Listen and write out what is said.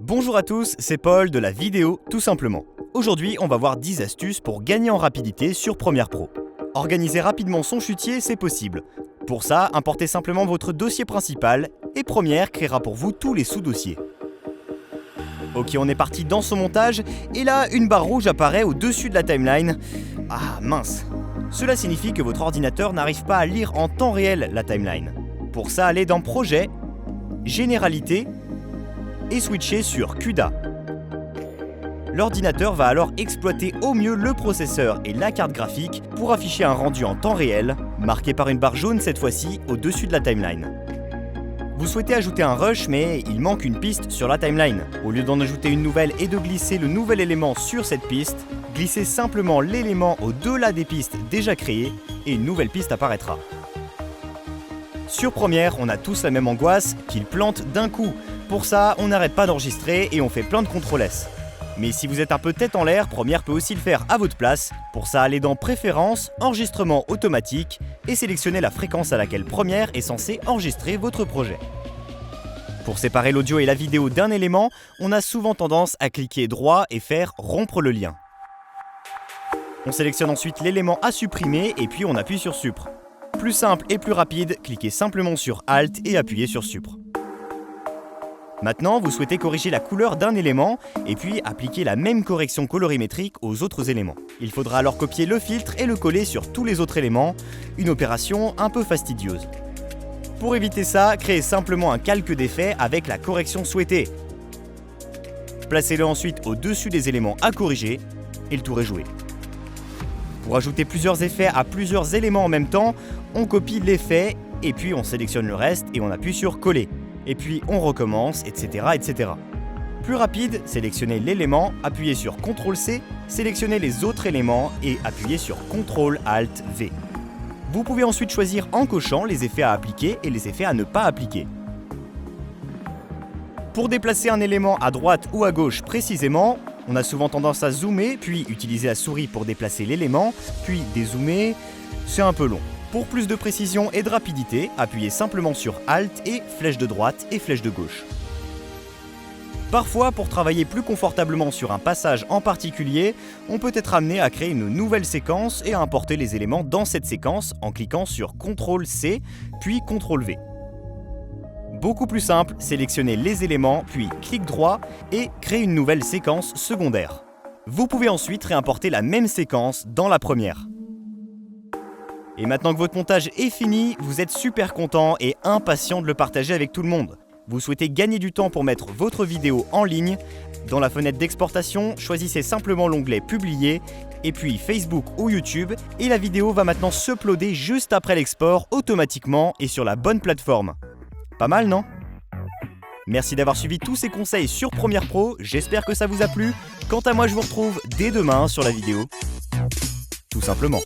Bonjour à tous, c'est Paul de la vidéo tout simplement. Aujourd'hui, on va voir 10 astuces pour gagner en rapidité sur Premiere Pro. Organiser rapidement son chutier, c'est possible. Pour ça, importez simplement votre dossier principal et Premiere créera pour vous tous les sous-dossiers. Ok, on est parti dans son montage et là, une barre rouge apparaît au-dessus de la timeline. Ah mince! Cela signifie que votre ordinateur n'arrive pas à lire en temps réel la timeline. Pour ça, allez dans Projet, Généralité et switcher sur CUDA. L'ordinateur va alors exploiter au mieux le processeur et la carte graphique pour afficher un rendu en temps réel, marqué par une barre jaune cette fois-ci au-dessus de la timeline. Vous souhaitez ajouter un rush, mais il manque une piste sur la timeline. Au lieu d'en ajouter une nouvelle et de glisser le nouvel élément sur cette piste, glissez simplement l'élément au-delà des pistes déjà créées et une nouvelle piste apparaîtra. Sur Premiere, on a tous la même angoisse, qu'il plante d'un coup. Pour ça, on n'arrête pas d'enregistrer et on fait plein de CTRL S. Mais si vous êtes un peu tête en l'air, Premiere peut aussi le faire à votre place. Pour ça, allez dans Préférences, Enregistrement automatique et sélectionnez la fréquence à laquelle Premiere est censé enregistrer votre projet. Pour séparer l'audio et la vidéo d'un élément, on a souvent tendance à cliquer droit et faire rompre le lien. On sélectionne ensuite l'élément à supprimer et puis on appuie sur Supr. Plus simple et plus rapide, cliquez simplement sur Alt et appuyez sur Supr. Maintenant, vous souhaitez corriger la couleur d'un élément et puis appliquer la même correction colorimétrique aux autres éléments. Il faudra alors copier le filtre et le coller sur tous les autres éléments, une opération un peu fastidieuse. Pour éviter ça, créez simplement un calque d'effet avec la correction souhaitée. Placez-le ensuite au-dessus des éléments à corriger et le tour est joué. Pour ajouter plusieurs effets à plusieurs éléments en même temps, on copie l'effet et puis on sélectionne le reste et on appuie sur Coller. Et puis on recommence, etc., etc. Plus rapide, sélectionnez l'élément, appuyez sur CTRL-C, sélectionnez les autres éléments et appuyez sur CTRL-ALT-V. Vous pouvez ensuite choisir en cochant les effets à appliquer et les effets à ne pas appliquer. Pour déplacer un élément à droite ou à gauche précisément, on a souvent tendance à zoomer, puis utiliser la souris pour déplacer l'élément, puis dézoomer, c'est un peu long. Pour plus de précision et de rapidité, appuyez simplement sur Alt et flèche de droite et flèche de gauche. Parfois, pour travailler plus confortablement sur un passage en particulier, on peut être amené à créer une nouvelle séquence et à importer les éléments dans cette séquence en cliquant sur CTRL-C, puis CTRL-V. Beaucoup plus simple, sélectionnez les éléments, puis clic droit et créez une nouvelle séquence secondaire. Vous pouvez ensuite réimporter la même séquence dans la première. Et maintenant que votre montage est fini, vous êtes super content et impatient de le partager avec tout le monde. Vous souhaitez gagner du temps pour mettre votre vidéo en ligne. Dans la fenêtre d'exportation, choisissez simplement l'onglet Publier et puis Facebook ou YouTube et la vidéo va maintenant s'uploader juste après l'export automatiquement et sur la bonne plateforme. Pas mal, non ? Merci d'avoir suivi tous ces conseils sur Premiere Pro, j'espère que ça vous a plu. Quant à moi, je vous retrouve dès demain sur la vidéo. Tout simplement.